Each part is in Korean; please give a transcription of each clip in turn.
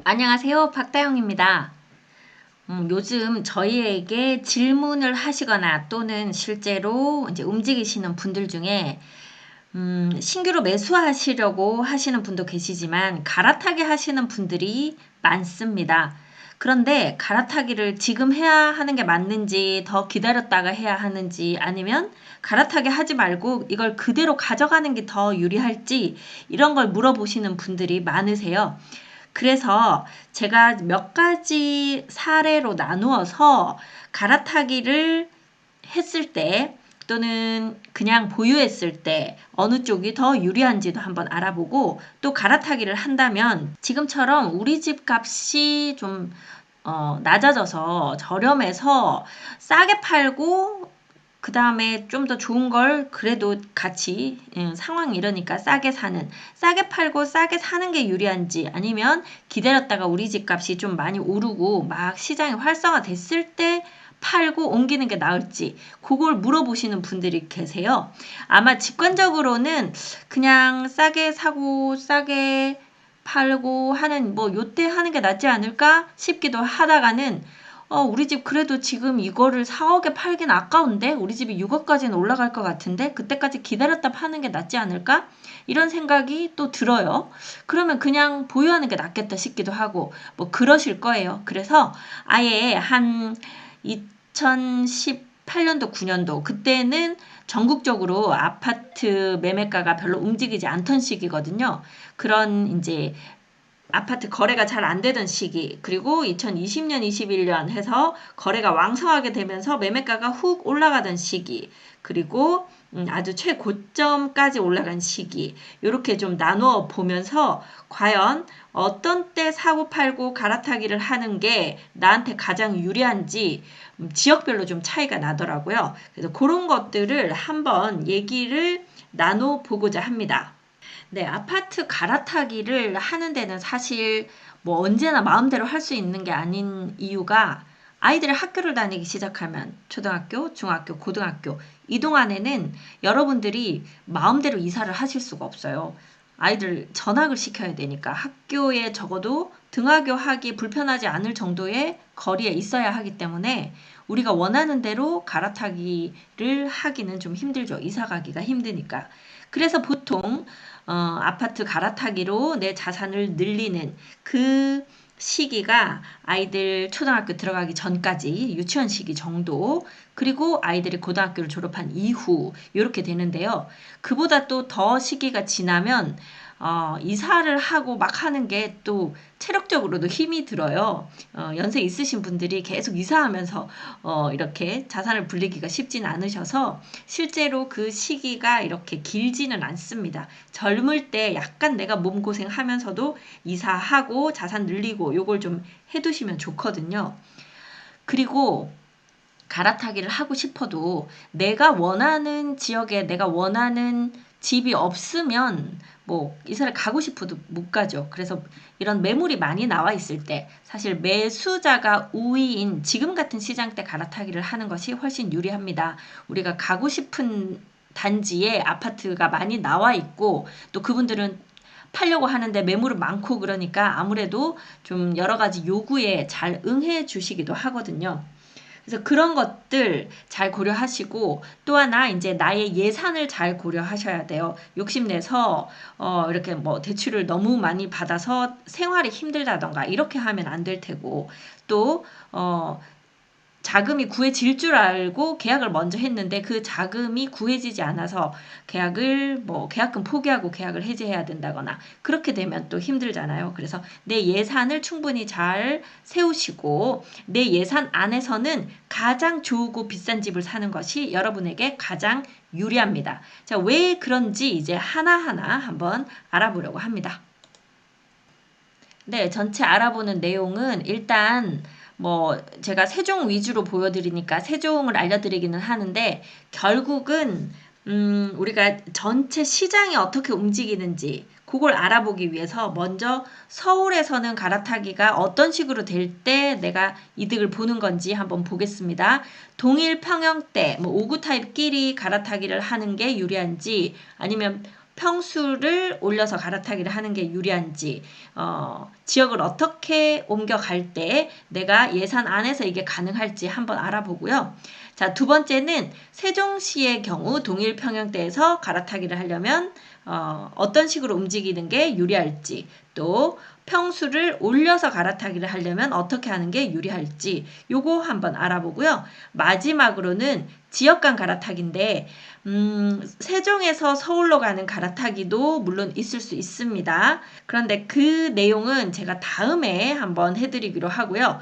안녕하세요. 박다영입니다. 요즘 저희에게 질문을 하시거나 또는 실제로 이제 움직이시는 분들 중에 신규로 매수하시려고 하시는 분도 계시지만 갈아타기 하시는 분들이 많습니다. 그런데 갈아타기를 지금 해야 하는 게 맞는지 더 기다렸다가 해야 하는지 아니면 갈아타기 하지 말고 이걸 그대로 가져가는 게 더 유리할지 이런 걸 물어보시는 분들이 많으세요. 그래서 제가 몇 가지 사례로 나누어서 갈아타기를 했을 때 또는 그냥 보유했을 때 어느 쪽이 더 유리한지도 한번 알아보고 또 갈아타기를 한다면 지금처럼 우리 집 값이 좀 낮아져서 저렴해서 싸게 팔고 그 다음에 좀 더 좋은 걸 그래도 같이 상황 이러니까 싸게 팔고 싸게 사는 게 유리한지 아니면 기다렸다가 우리 집 값이 좀 많이 오르고 막 시장이 활성화됐을 때 팔고 옮기는 게 나을지 그걸 물어보시는 분들이 계세요. 아마 직관적으로는 그냥 싸게 사고 싸게 팔고 하는 뭐 요때 하는 게 낫지 않을까 싶기도 하다가는 우리 집 그래도 지금 이거를 4억에 팔긴 아까운데 우리 집이 6억까지는 올라갈 것 같은데 그때까지 기다렸다 파는 게 낫지 않을까? 이런 생각이 또 들어요. 그러면 그냥 보유하는 게 낫겠다 싶기도 하고 뭐 그러실 거예요. 그래서 아예 한 2018년도 9년도 그때는 전국적으로 아파트 매매가가 별로 움직이지 않던 시기거든요. 그런 이제 아파트 거래가 잘 안 되던 시기 그리고 2020년 21년 해서 거래가 왕성하게 되면서 매매가가 훅 올라가던 시기 그리고 아주 최고점까지 올라간 시기 이렇게 좀 나누어 보면서 과연 어떤 때 사고 팔고 갈아타기를 하는 게 나한테 가장 유리한지 지역별로 좀 차이가 나더라고요. 그래서 그런 것들을 한번 얘기를 나눠 보고자 합니다. 네, 아파트 갈아타기를 하는 데는 사실 뭐 언제나 마음대로 할 수 있는 게 아닌 이유가 아이들이 학교를 다니기 시작하면 초등학교, 중학교, 고등학교 이 동안에는 여러분들이 마음대로 이사를 하실 수가 없어요. 아이들 전학을 시켜야 되니까 학교에 적어도 등하교하기 불편하지 않을 정도의 거리에 있어야 하기 때문에 우리가 원하는 대로 갈아타기를 하기는 좀 힘들죠. 이사 가기가 힘드니까. 그래서 보통 아파트 갈아타기로 내 자산을 늘리는 그 시기가 아이들 초등학교 들어가기 전까지 유치원 시기 정도 그리고 아이들이 고등학교를 졸업한 이후 이렇게 되는데요. 그보다 또 더 시기가 지나면 이사를 하고 막 하는 게 또 체력적으로도 힘이 들어요. 연세 있으신 분들이 계속 이사하면서 이렇게 자산을 불리기가 쉽진 않으셔서 실제로 그 시기가 이렇게 길지는 않습니다. 젊을 때 약간 내가 몸고생 하면서도 이사하고 자산 늘리고 요걸 좀 해두시면 좋거든요. 그리고 갈아타기를 하고 싶어도 내가 원하는 지역에 내가 원하는 집이 없으면 뭐 이사를 가고 싶어도 못 가죠. 그래서 이런 매물이 많이 나와 있을 때 사실 매수자가 우위인 지금 같은 시장 때 갈아타기를 하는 것이 훨씬 유리합니다. 우리가 가고 싶은 단지에 아파트가 많이 나와 있고 또 그분들은 팔려고 하는데 매물은 많고 그러니까 아무래도 좀 여러 가지 요구에 잘 응해 주시기도 하거든요. 그래서 그런 것들 잘 고려하시고 또 하나 이제 나의 예산을 잘 고려하셔야 돼요. 욕심내서 이렇게 뭐 대출을 너무 많이 받아서 생활이 힘들다던가 이렇게 하면 안 될 테고 또 자금이 구해질 줄 알고 계약을 먼저 했는데 그 자금이 구해지지 않아서 계약금 포기하고 계약을 해지해야 된다거나 그렇게 되면 또 힘들잖아요. 그래서 내 예산을 충분히 잘 세우시고 내 예산 안에서는 가장 좋고 비싼 집을 사는 것이 여러분에게 가장 유리합니다. 자, 왜 그런지 이제 하나하나 한번 알아보려고 합니다. 네, 전체 알아보는 내용은 일단 뭐 제가 세종 위주로 보여드리니까 세종을 알려드리기는 하는데 결국은 우리가 전체 시장이 어떻게 움직이는지 그걸 알아보기 위해서 먼저 서울에서는 갈아타기가 어떤 식으로 될 때 내가 이득을 보는 건지 한번 보겠습니다. 동일 평형대, 뭐 5구 타입끼리 갈아타기를 하는 게 유리한지 아니면 평수를 올려서 갈아타기를 하는 게 유리한지, 지역을 어떻게 옮겨갈 때 내가 예산 안에서 이게 가능할지 한번 알아보고요. 자, 두 번째는 세종시의 경우 동일 평형대에서 갈아타기를 하려면 어떤 식으로 움직이는 게 유리할지, 또 평수를 올려서 갈아타기를 하려면 어떻게 하는 게 유리할지 요거 한번 알아보고요. 마지막으로는 지역 간 갈아타기인데 세종에서 서울로 가는 갈아타기도 물론 있을 수 있습니다. 그런데 그 내용은 제가 다음에 한번 해드리기로 하고요.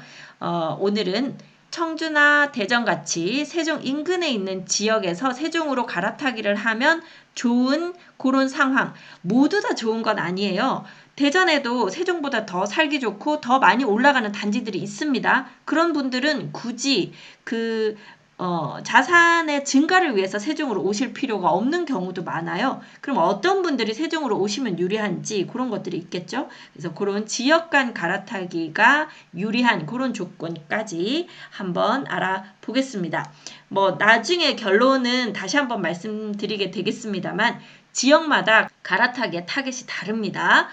오늘은 청주나 대전같이 세종 인근에 있는 지역에서 세종으로 갈아타기를 하면 좋은 그런 상황, 모두 다 좋은 건 아니에요. 대전에도 세종보다 더 살기 좋고 더 많이 올라가는 단지들이 있습니다. 그런 분들은 굳이 자산의 증가를 위해서 세종으로 오실 필요가 없는 경우도 많아요. 그럼 어떤 분들이 세종으로 오시면 유리한지 그런 것들이 있겠죠. 그래서 그런 지역 간 갈아타기가 유리한 그런 조건까지 한번 알아보겠습니다. 나중에 결론은 다시 한번 말씀드리게 되겠습니다만 지역마다 갈아타기의 타겟이 다릅니다.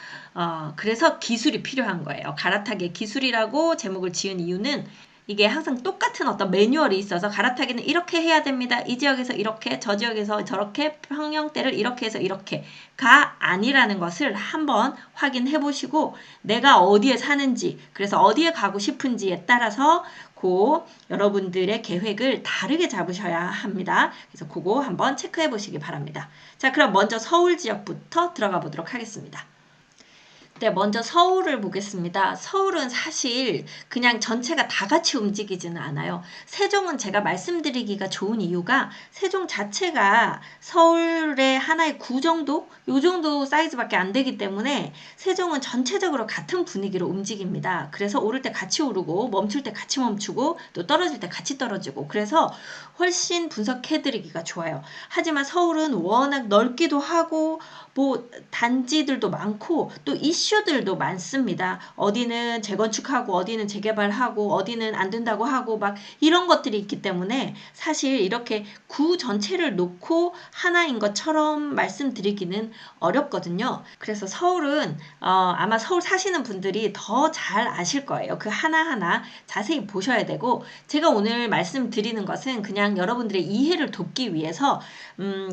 그래서 기술이 필요한 거예요. 갈아타기의 기술이라고 제목을 지은 이유는 이게 항상 똑같은 어떤 매뉴얼이 있어서 갈아타기는 이렇게 해야 됩니다. 이 지역에서 이렇게, 저 지역에서 저렇게, 평형대를 이렇게 해서 이렇게가 아니라는 것을 한번 확인해 보시고 내가 어디에 사는지, 그래서 어디에 가고 싶은지에 따라서 여러분들의 계획을 다르게 잡으셔야 합니다. 그래서 그거 한번 체크해 보시기 바랍니다. 자, 그럼 먼저 서울 지역부터 들어가 보도록 하겠습니다. 네, 먼저 서울을 보겠습니다. 서울은 사실 그냥 전체가 다 같이 움직이지는 않아요. 세종은 제가 말씀드리기가 좋은 이유가 세종 자체가 서울의 하나의 구 정도? 요 정도 사이즈밖에 안 되기 때문에 세종은 전체적으로 같은 분위기로 움직입니다. 그래서 오를 때 같이 오르고 멈출 때 같이 멈추고 또 떨어질 때 같이 떨어지고 그래서 훨씬 분석해드리기가 좋아요. 하지만 서울은 워낙 넓기도 하고 단지들도 많고 또 이슈들도 많습니다. 어디는 재건축하고 어디는 재개발하고 어디는 안 된다고 하고 막 이런 것들이 있기 때문에 사실 이렇게 구 전체를 놓고 하나인 것처럼 말씀드리기는 어렵거든요. 그래서 서울은 아마 서울 사시는 분들이 더 잘 아실 거예요. 그 하나하나 자세히 보셔야 되고 제가 오늘 말씀드리는 것은 그냥 여러분들의 이해를 돕기 위해서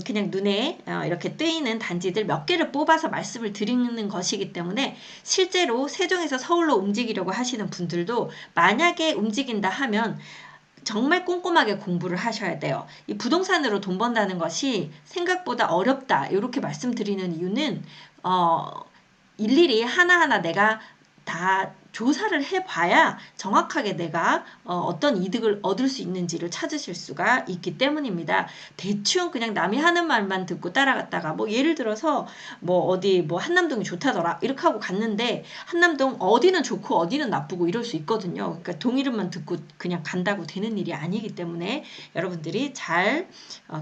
그냥 눈에 이렇게 뜨이는 단지들 몇 개를 뽑아서 말씀을 드리는 것이기 때문에 실제로 세종에서 서울로 움직이려고 하시는 분들도 만약에 움직인다 하면 정말 꼼꼼하게 공부를 하셔야 돼요. 이 부동산으로 돈 번다는 것이 생각보다 어렵다. 이렇게 말씀드리는 이유는 일일이 하나하나 내가 다 조사를 해봐야 정확하게 내가 어떤 이득을 얻을 수 있는지를 찾으실 수가 있기 때문입니다. 대충 그냥 남이 하는 말만 듣고 따라갔다가 예를 들어서 어디 한남동이 좋다더라 이렇게 하고 갔는데 한남동 어디는 좋고 어디는 나쁘고 이럴 수 있거든요. 그러니까 동이름만 듣고 그냥 간다고 되는 일이 아니기 때문에 여러분들이 잘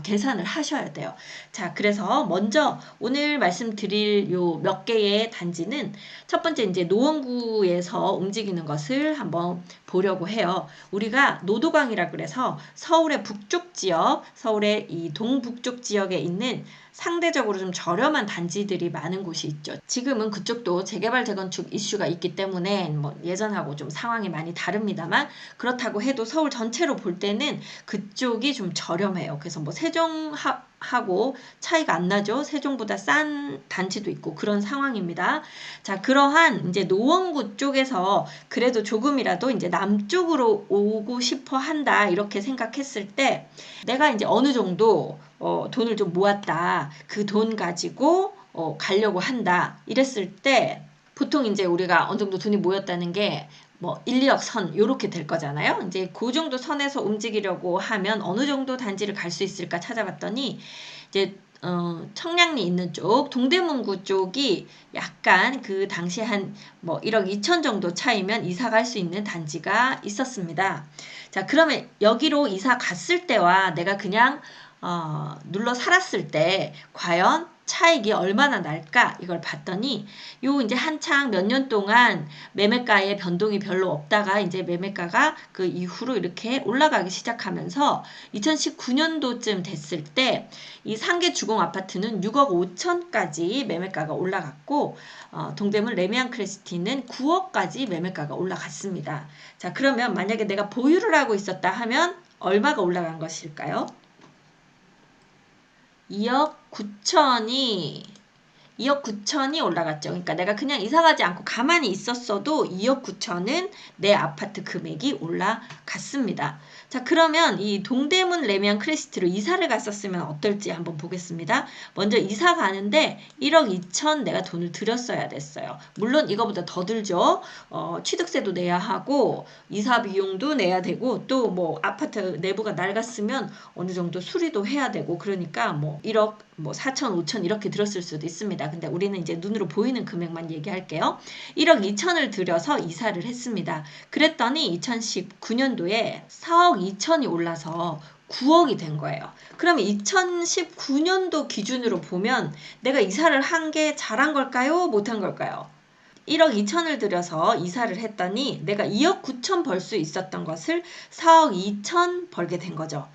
계산을 하셔야 돼요. 자, 그래서 먼저 오늘 말씀드릴 요 몇 개의 단지는 첫 번째 이제 노원구에서 움직이는 것을 한번 보려고 해요. 우리가 노도강이라 그래서 서울의 북쪽 지역, 서울의 이 동북쪽 지역에 있는 상대적으로 좀 저렴한 단지들이 많은 곳이 있죠. 지금은 그쪽도 재개발 재건축 이슈가 있기 때문에 예전하고 좀 상황이 많이 다릅니다만 그렇다고 해도 서울 전체로 볼 때는 그쪽이 좀 저렴해요. 그래서 세종하고 차이가 안 나죠. 세종보다 싼 단지도 있고 그런 상황입니다. 자, 그러한 이제 노원구 쪽에서 그래도 조금이라도 이제 남쪽으로 오고 싶어 한다 이렇게 생각했을 때 내가 이제 어느 정도 돈을 좀 모았다. 그 돈 가지고 가려고 한다. 이랬을 때 보통 이제 우리가 어느 정도 돈이 모였다는 게 1, 2억 선 요렇게 될 거잖아요. 이제 그 정도 선에서 움직이려고 하면 어느 정도 단지를 갈 수 있을까 찾아봤더니 이제 청량리 있는 쪽 동대문구 쪽이 약간 그 당시 한 1억 2천 정도 차이면 이사 갈 수 있는 단지가 있었습니다. 자, 그러면 여기로 이사 갔을 때와 내가 그냥 눌러 살았을 때 과연 차익이 얼마나 날까 이걸 봤더니 요 이제 한창 몇 년 동안 매매가의 변동이 별로 없다가 이제 매매가가 그 이후로 이렇게 올라가기 시작하면서 2019년도쯤 됐을 때 이 상계 주공 아파트는 6억 5천까지 매매가가 올라갔고 동대문 레미안 크레스티는 9억까지 매매가가 올라갔습니다. 자, 그러면 만약에 내가 보유를 하고 있었다 하면 얼마가 올라간 것일까요? 2억 9천이 올라갔죠. 그러니까 내가 그냥 이사가지 않고 가만히 있었어도 2억 9천은 내 아파트 금액이 올라갔습니다. 자, 그러면 이 동대문 레미안 크레스티로 이사를 갔었으면 어떨지 한번 보겠습니다. 먼저 이사 가는데 1억 2천 내가 돈을 들였어야 됐어요. 물론 이거보다 더 들죠. 취득세도 내야 하고 이사 비용도 내야 되고 또 뭐 아파트 내부가 낡았으면 어느 정도 수리도 해야 되고 그러니까 뭐 1억 뭐 4천, 5천 이렇게 들었을 수도 있습니다. 근데 우리는 이제 눈으로 보이는 금액만 얘기할게요. 1억 2천을 들여서 이사를 했습니다. 그랬더니 2019년도에 4억 2천이 올라서 9억이 된 거예요. 그러면 2019년도 기준으로 보면 내가 이사를 한 게 잘한 걸까요? 못한 걸까요? 1억 2천을 들여서 이사를 했더니 내가 2억 9천 벌 수 있었던 것을 4억 2천 벌게 된 거죠.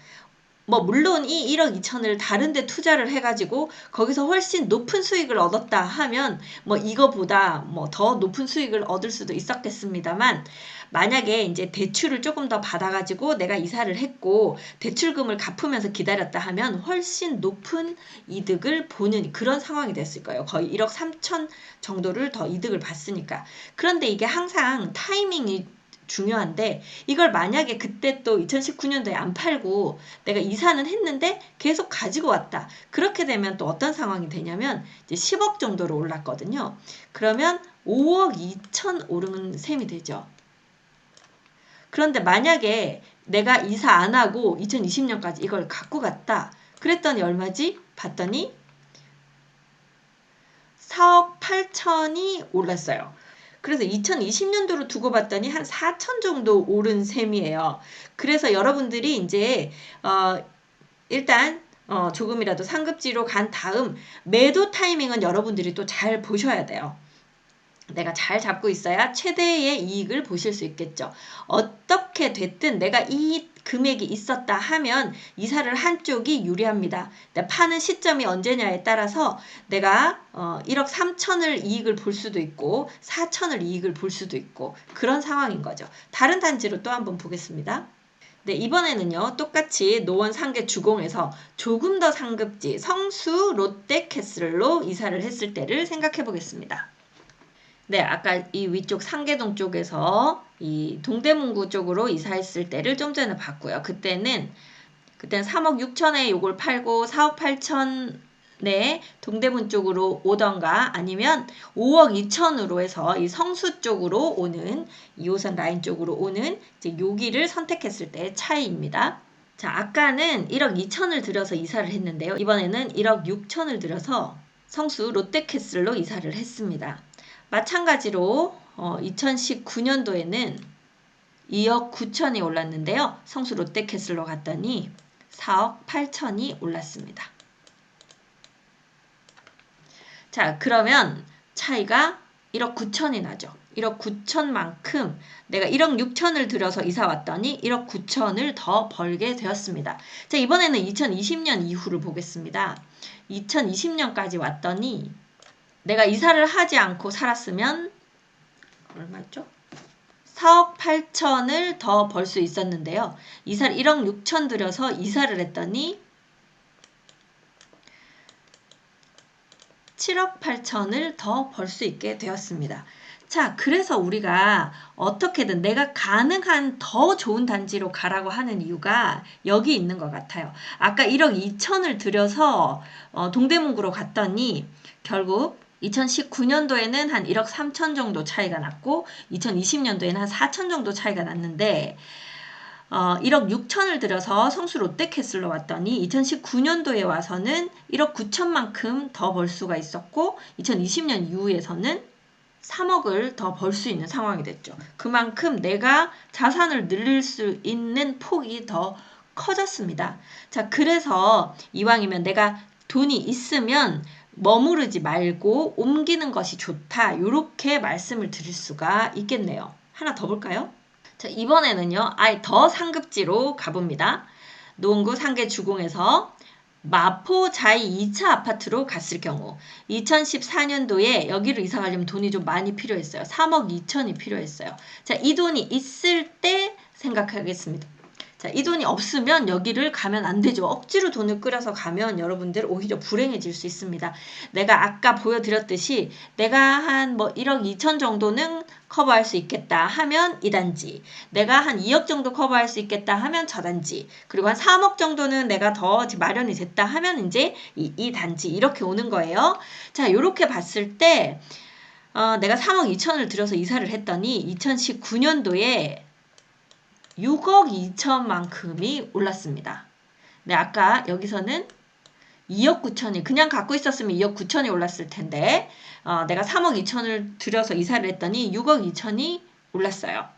뭐 물론 이 1억 2천을 다른 데 투자를 해가지고 거기서 훨씬 높은 수익을 얻었다 하면 뭐 이거보다 뭐 더 높은 수익을 얻을 수도 있었겠습니다만 만약에 이제 대출을 조금 더 받아가지고 내가 이사를 했고 대출금을 갚으면서 기다렸다 하면 훨씬 높은 이득을 보는 그런 상황이 됐을 거예요. 거의 1억 3천 정도를 더 이득을 봤으니까. 그런데 이게 항상 타이밍이 중요한데 이걸 만약에 그때 또 2019년도에 안 팔고 내가 이사는 했는데 계속 가지고 왔다. 그렇게 되면 또 어떤 상황이 되냐면 이제 10억 정도로 올랐거든요. 그러면 5억 2천 오르는 셈이 되죠. 그런데 만약에 내가 이사 안 하고 2020년까지 이걸 갖고 갔다. 그랬더니 얼마지? 봤더니 4억 8천이 올랐어요. 그래서 2020년도로 두고 봤더니 한 4천 정도 오른 셈이에요. 그래서 여러분들이 이제 일단 조금이라도 상급지로 간 다음 매도 타이밍은 여러분들이 또 잘 보셔야 돼요. 내가 잘 잡고 있어야 최대의 이익을 보실 수 있겠죠. 어떻게 됐든 내가 이 금액이 있었다 하면 이사를 한 쪽이 유리합니다. 파는 시점이 언제냐에 따라서 내가 1억 3천을 이익을 볼 수도 있고 4천을 이익을 볼 수도 있고 그런 상황인 거죠. 다른 단지로 또 한번 보겠습니다. 네, 이번에는요. 똑같이 노원 상계 주공에서 조금 더 상급지 성수 롯데캐슬로 이사를 했을 때를 생각해 보겠습니다. 네, 아까 이 위쪽 상계동 쪽에서 이 동대문구 쪽으로 이사했을 때를 좀 전에 봤고요. 그때는 3억 6천에 요걸 팔고 4억 8천에 동대문 쪽으로 오던가 아니면 5억 2천으로 해서 이 성수 쪽으로 오는 2호선 라인 쪽으로 오는 이제 여기를 선택했을 때의 차이입니다. 자, 아까는 1억 2천을 들여서 이사를 했는데요. 이번에는 1억 6천을 들여서 성수 롯데캐슬로 이사를 했습니다. 마찬가지로 2019년도에는 2억 9천이 올랐는데요. 성수 롯데캐슬로 갔더니 4억 8천이 올랐습니다. 자, 그러면 차이가 1억 9천이 나죠. 1억 9천만큼 내가 1억 6천을 들여서 이사 왔더니 1억 9천을 더 벌게 되었습니다. 자, 이번에는 2020년 이후를 보겠습니다. 2020년까지 왔더니 내가 이사를 하지 않고 살았으면 얼마죠? 4억 8천을 더 벌 수 있었는데요. 이사를 1억 6천 들여서 이사를 했더니 7억 8천을 더 벌 수 있게 되었습니다. 자, 그래서 우리가 어떻게든 내가 가능한 더 좋은 단지로 가라고 하는 이유가 여기 있는 것 같아요. 아까 1억 2천을 들여서 동대문구로 갔더니 결국 2019년도에는 한 1억 3천 정도 차이가 났고 2020년도에는 한 4천 정도 차이가 났는데 1억 6천을 들여서 성수 롯데캐슬로 왔더니 2019년도에 와서는 1억 9천만큼 더 벌 수가 있었고 2020년 이후에서는 3억을 더 벌 수 있는 상황이 됐죠. 그만큼 내가 자산을 늘릴 수 있는 폭이 더 커졌습니다. 자, 그래서 이왕이면 내가 돈이 있으면 머무르지 말고 옮기는 것이 좋다. 이렇게 말씀을 드릴 수가 있겠네요. 하나 더 볼까요? 자, 이번에는요. 아예 더 상급지로 가봅니다. 노원구 상계주공에서 마포 자이 2차 아파트로 갔을 경우 2014년도에 여기로 이사 가려면 돈이 좀 많이 필요했어요. 3억 2천이 필요했어요. 자, 이 돈이 있을 때 생각하겠습니다. 자, 이 돈이 없으면 여기를 가면 안 되죠. 억지로 돈을 끌어서 가면 여러분들 오히려 불행해질 수 있습니다. 내가 아까 보여드렸듯이 내가 한 뭐 1억 2천 정도는 커버할 수 있겠다 하면 이 단지, 내가 한 2억 정도 커버할 수 있겠다 하면 저 단지, 그리고 한 3억 정도는 내가 더 마련이 됐다 하면 이제 이 단지 이렇게 오는 거예요. 자, 이렇게 봤을 때 내가 3억 2천을 들여서 이사를 했더니 2019년도에 6억 2천만큼이 올랐습니다. 네, 아까 여기서는 2억 9천이 그냥 갖고 있었으면 2억 9천이 올랐을 텐데 내가 3억 2천을 들여서 이사를 했더니 6억 2천이 올랐어요.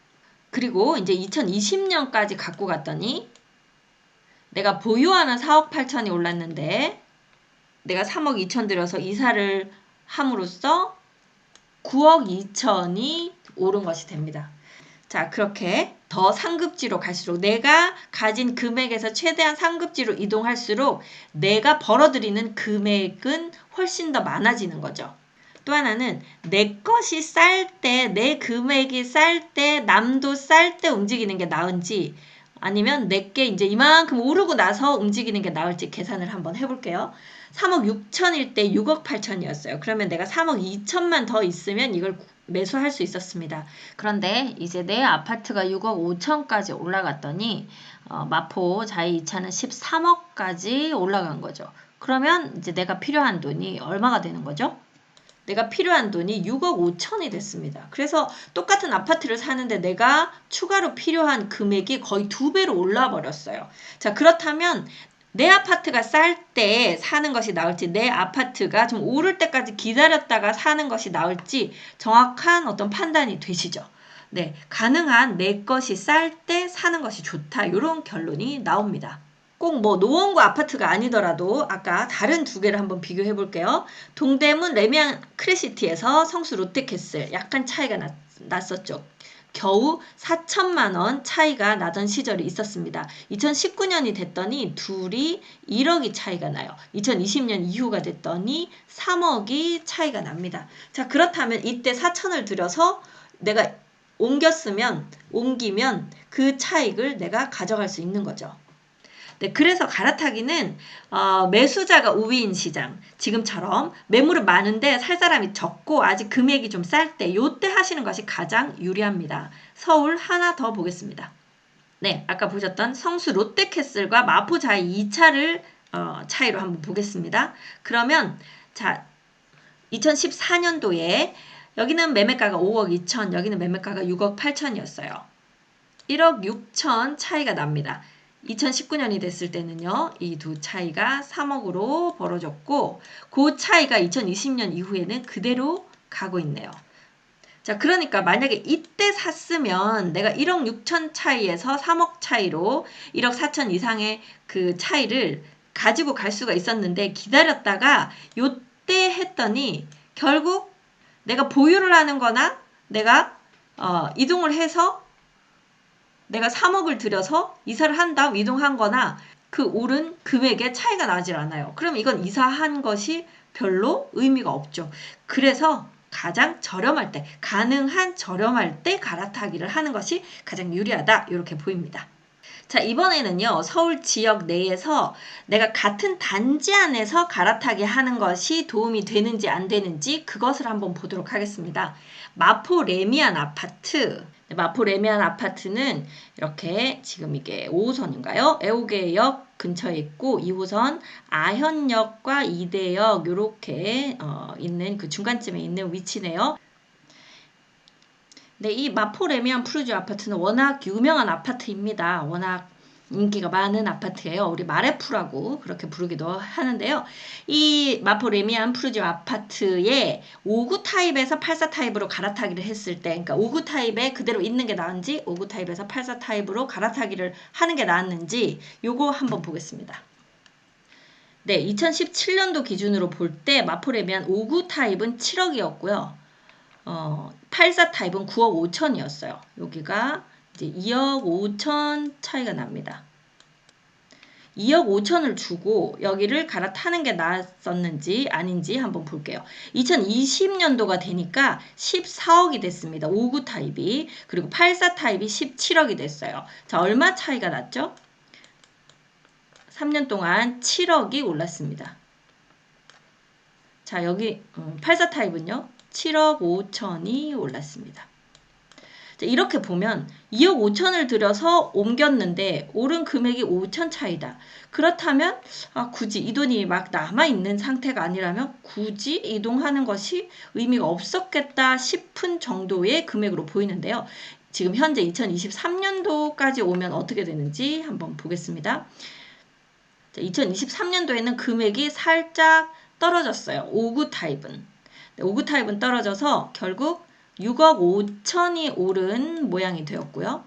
그리고 이제 2020년까지 갖고 갔더니 내가 보유하는 4억 8천이 올랐는데 내가 3억 2천 들여서 이사를 함으로써 9억 2천이 오른 것이 됩니다. 자, 그렇게 더 상급지로 갈수록 내가 가진 금액에서 최대한 상급지로 이동할수록 내가 벌어들이는 금액은 훨씬 더 많아지는 거죠. 또 하나는 내 것이 쌀 때, 내 금액이 쌀 때, 남도 쌀 때 움직이는 게 나은지 아니면 내게 이제 이만큼 오르고 나서 움직이는 게 나을지 계산을 한번 해볼게요. 3억 6천일 때 6억 8천이었어요. 그러면 내가 3억 2천만 더 있으면 이걸 매수할 수 있었습니다. 그런데 이제 내 아파트가 6억 5천까지 올라갔더니 마포 자이 2차는 13억까지 올라간 거죠. 그러면 이제 내가 필요한 돈이 얼마가 되는 거죠? 내가 필요한 돈이 6억 5천이 됐습니다. 그래서 똑같은 아파트를 사는데 내가 추가로 필요한 금액이 거의 2배로 올라 버렸어요. 자, 그렇다면 내 아파트가 쌀 때 사는 것이 나을지 내 아파트가 좀 오를 때까지 기다렸다가 사는 것이 나을지 정확한 어떤 판단이 되시죠. 네, 가능한 내 것이 쌀 때 사는 것이 좋다. 이런 결론이 나옵니다. 꼭 뭐 노원구 아파트가 아니더라도 아까 다른 두 개를 한번 비교해 볼게요. 동대문 레미안 크레시티에서 성수 롯데캐슬 약간 차이가 났었죠. 겨우 4천만 원 차이가 나던 시절이 있었습니다. 2019년이 됐더니 둘이 1억이 차이가 나요. 2020년 이후가 됐더니 3억이 차이가 납니다. 자, 그렇다면 이때 4천을 들여서 내가 옮기면 그 차익을 내가 가져갈 수 있는 거죠. 네, 그래서 갈아타기는 매수자가 우위인 시장, 지금처럼 매물은 많은데 살 사람이 적고 아직 금액이 좀 쌀 때, 요때 하시는 것이 가장 유리합니다. 서울 하나 더 보겠습니다. 네, 아까 보셨던 성수 롯데캐슬과 마포 자이 2차를 차이로 한번 보겠습니다. 그러면 자, 2014년도에 여기는 매매가가 5억 2천, 여기는 매매가가 6억 8천이었어요. 1억 6천 차이가 납니다. 2019년이 됐을 때는요, 이 두 차이가 3억으로 벌어졌고, 그 차이가 2020년 이후에는 그대로 가고 있네요. 자, 그러니까 만약에 이때 샀으면 내가 1억 6천 차이에서 3억 차이로 1억 4천 이상의 그 차이를 가지고 갈 수가 있었는데 기다렸다가 요때 했더니 결국 내가 보유를 하는 거나 내가 이동을 해서 내가 3억을 들여서 이사를 한 다음 이동한 거나 그 오른 금액에 차이가 나질 않아요. 그럼 이건 이사한 것이 별로 의미가 없죠. 그래서 가장 저렴할 때, 가능한 저렴할 때 갈아타기를 하는 것이 가장 유리하다. 이렇게 보입니다. 자, 이번에는요, 서울 지역 내에서 내가 같은 단지 안에서 갈아타기 하는 것이 도움이 되는지 안 되는지 그것을 한번 보도록 하겠습니다. 마포 레미안 아파트. 마포 레미안 아파트는 이렇게 지금 이게 5호선인가요? 애호개역 근처에 있고 2호선 아현역과 이대역 이렇게 있는 그 중간쯤에 있는 위치네요. 네, 이 마포 레미안 푸르주 아파트는 워낙 유명한 아파트입니다. 워낙 인기가 많은 아파트예요. 우리 마레프라고 그렇게 부르기도 하는데요. 이 마포 레미안 푸르지오 아파트의 5구 타입에서 84 타입으로 갈아타기를 했을 때, 그러니까 5구 타입에 그대로 있는 게 나은지 5구 타입에서 84 타입으로 갈아타기를 하는 게 나았는지 요거 한번 보겠습니다. 네, 2017년도 기준으로 볼 때 마포 레미안 5구 타입은 7억이었고요. 84 타입은 9억 5천이었어요. 여기가 이제 2억 5천 차이가 납니다. 2억 5천을 주고 여기를 갈아타는 게 나았었는지 아닌지 한번 볼게요. 2020년도가 되니까 14억이 됐습니다. 5구 타입이. 그리고 84 타입이 17억이 됐어요. 자, 얼마 차이가 났죠? 3년 동안 7억이 올랐습니다. 자, 여기 84 타입은요. 7억 5천이 올랐습니다. 이렇게 보면 2억 5천을 들여서 옮겼는데 오른 금액이 5천 차이다. 그렇다면 굳이 이 돈이 막 남아있는 상태가 아니라면 굳이 이동하는 것이 의미가 없었겠다 싶은 정도의 금액으로 보이는데요. 지금 현재 2023년도까지 오면 어떻게 되는지 한번 보겠습니다. 2023년도에는 금액이 살짝 떨어졌어요. 5구 타입은. 5구 타입은 떨어져서 결국 6억 5천이 오른 모양이 되었고요.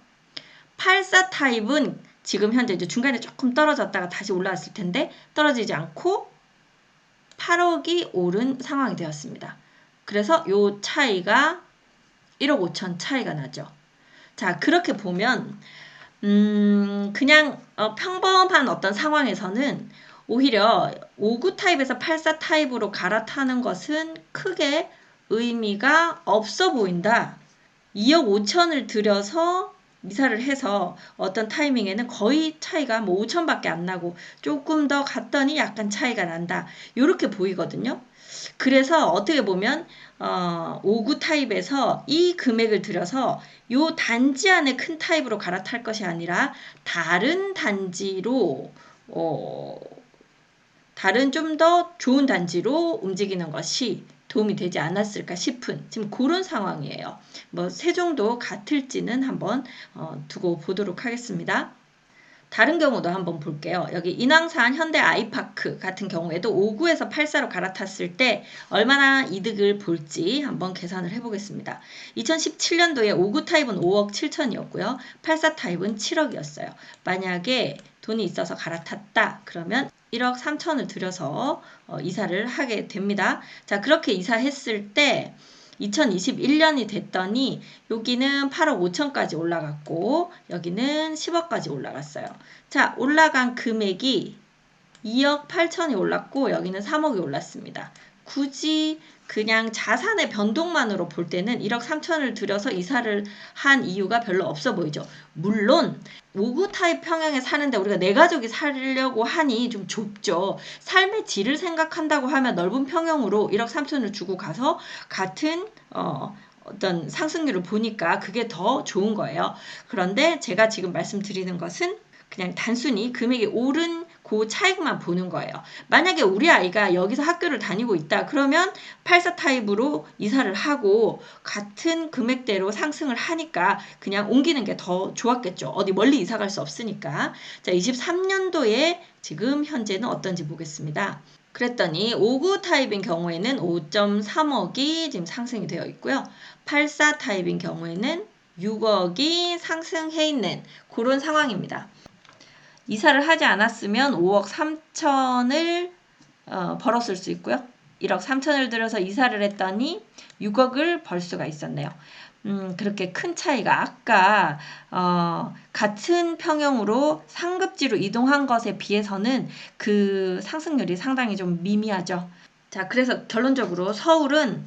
84 타입은 지금 현재 이제 중간에 조금 떨어졌다가 다시 올라왔을 텐데 떨어지지 않고 8억이 오른 상황이 되었습니다. 그래서 요 차이가 1억 5천 차이가 나죠. 자, 그렇게 보면 그냥 평범한 어떤 상황에서는 오히려 5구 타입에서 84 타입으로 갈아타는 것은 크게 의미가 없어 보인다. 2억 5천을 들여서 이사를 해서 어떤 타이밍에는 거의 차이가 뭐 5천밖에 안 나고 조금 더 갔더니 약간 차이가 난다. 이렇게 보이거든요. 그래서 어떻게 보면 5구 타입에서 이 금액을 들여서 요 단지 안에 큰 타입으로 갈아탈 것이 아니라 다른 단지로 다른 좀 더 좋은 단지로 움직이는 것이 도움이 되지 않았을까 싶은 지금 그런 상황이에요. 뭐 세종도 같을지는 한번 두고 보도록 하겠습니다. 다른 경우도 한번 볼게요. 여기 인왕산 현대 아이파크 같은 경우에도 5구에서 84로 갈아탔을 때 얼마나 이득을 볼지 한번 계산을 해보겠습니다. 2017년도에 5구 타입은 5억 7천이었고요. 84 타입은 7억이었어요. 만약에 돈이 있어서 갈아탔다 그러면 1억 3천을 들여서 이사를 하게 됩니다. 자, 그렇게 이사했을 때 2021년이 됐더니 여기는 8억 5천까지 올라갔고 여기는 10억까지 올라갔어요. 자, 올라간 금액이 2억 8천이 올랐고 여기는 3억이 올랐습니다. 굳이 그냥 자산의 변동만으로 볼 때는 1억 3천을 들여서 이사를 한 이유가 별로 없어 보이죠. 물론 5구 타입 평형에 사는데 우리가 내 가족이 살려고 하니 좀 좁죠. 삶의 질을 생각한다고 하면 넓은 평형으로 1억 3천을 주고 가서 같은 어떤 상승률을 보니까 그게 더 좋은 거예요. 그런데 제가 지금 말씀드리는 것은 그냥 단순히 금액이 오른 그 차익만 보는 거예요. 만약에 우리 아이가 여기서 학교를 다니고 있다. 그러면 84 타입으로 이사를 하고 같은 금액대로 상승을 하니까 그냥 옮기는 게 더 좋았겠죠. 어디 멀리 이사 갈 수 없으니까. 자, 23년도에 지금 현재는 어떤지 보겠습니다. 그랬더니 5구 타입인 경우에는 5.3억이 지금 상승이 되어 있고요. 84 타입인 경우에는 6억이 상승해 있는 그런 상황입니다. 이사를 하지 않았으면 5억 3천을 벌었을 수 있고요. 1억 3천을 들여서 이사를 했더니 6억을 벌 수가 있었네요. 그렇게 큰 차이가 아까 같은 평형으로 상급지로 이동한 것에 비해서는 그 상승률이 상당히 좀 미미하죠. 자, 그래서 결론적으로 서울은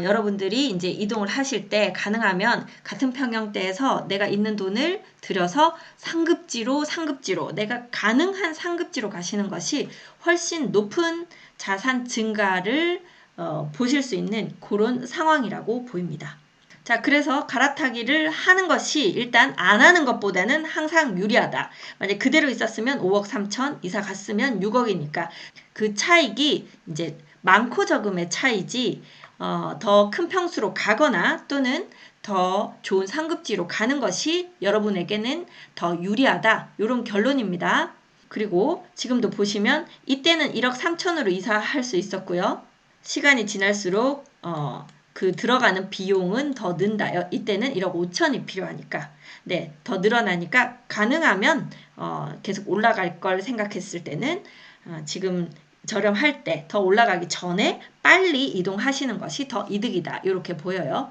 여러분들이 이제 이동을 하실 때 가능하면 같은 평형대에서 내가 있는 돈을 들여서 상급지로 내가 가능한 상급지로 가시는 것이 훨씬 높은 자산 증가를 보실 수 있는 그런 상황이라고 보입니다. 자, 그래서 갈아타기를 하는 것이 일단 안 하는 것보다는 항상 유리하다. 만약 그대로 있었으면 5억 3천, 이사 갔으면 6억이니까 그 차익이 이제 많고 적음의 차이지 더 큰 평수로 가거나 또는 더 좋은 상급지로 가는 것이 여러분에게는 더 유리하다. 이런 결론입니다. 그리고 지금도 보시면 이때는 1억 3천으로 이사할 수 있었고요. 시간이 지날수록 그 들어가는 비용은 더 는다. 이때는 1억 5천이 필요하니까. 네, 더 늘어나니까 가능하면 계속 올라갈 걸 생각했을 때는 지금 저렴할 때 더 올라가기 전에 빨리 이동하시는 것이 더 이득이다. 이렇게 보여요.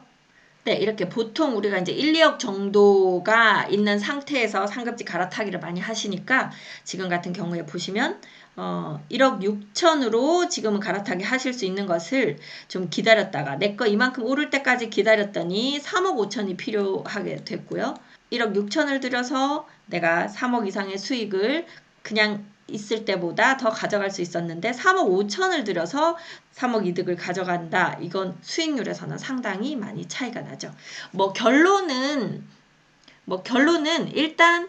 네, 이렇게 보통 우리가 이제 1, 2억 정도가 있는 상태에서 상급지 갈아타기를 많이 하시니까 지금 같은 경우에 보시면 1억 6천으로 지금은 갈아타기 하실 수 있는 것을 좀 기다렸다가 내 거 이만큼 오를 때까지 기다렸더니 3억 5천이 필요하게 됐고요. 1억 6천을 들여서 내가 3억 이상의 수익을 그냥 있을 때보다 더 가져갈 수 있었는데 3억 5천을 들여서 3억 이득을 가져간다. 이건 수익률에서는 상당히 많이 차이가 나죠. 결론은 일단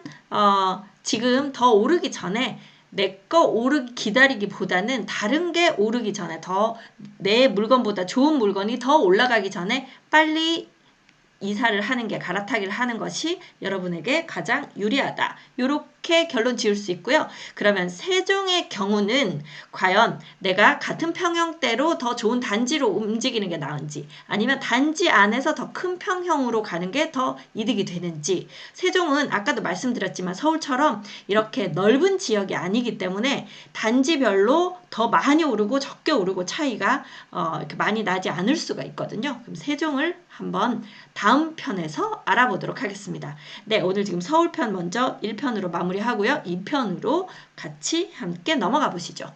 지금 더 오르기 전에 내 거 오르기 기다리기보다는 다른 게 오르기 전에 더 내 물건보다 좋은 물건이 더 올라가기 전에 빨리 이사를 하는 게 갈아타기를 하는 것이 여러분에게 가장 유리하다. 이렇게 결론 지을 수 있고요. 그러면 세종의 경우는 과연 내가 같은 평형대로 더 좋은 단지로 움직이는 게 나은지 아니면 단지 안에서 더 큰 평형으로 가는 게 더 이득이 되는지 세종은 아까도 말씀드렸지만 서울처럼 이렇게 넓은 지역이 아니기 때문에 단지별로 더 많이 오르고 적게 오르고 차이가 이렇게 많이 나지 않을 수가 있거든요. 그럼 세종을 한번 다음 편에서 알아보도록 하겠습니다. 네, 오늘 지금 서울편 먼저 1편으로 마무리하고요. 2편으로 같이 함께 넘어가 보시죠.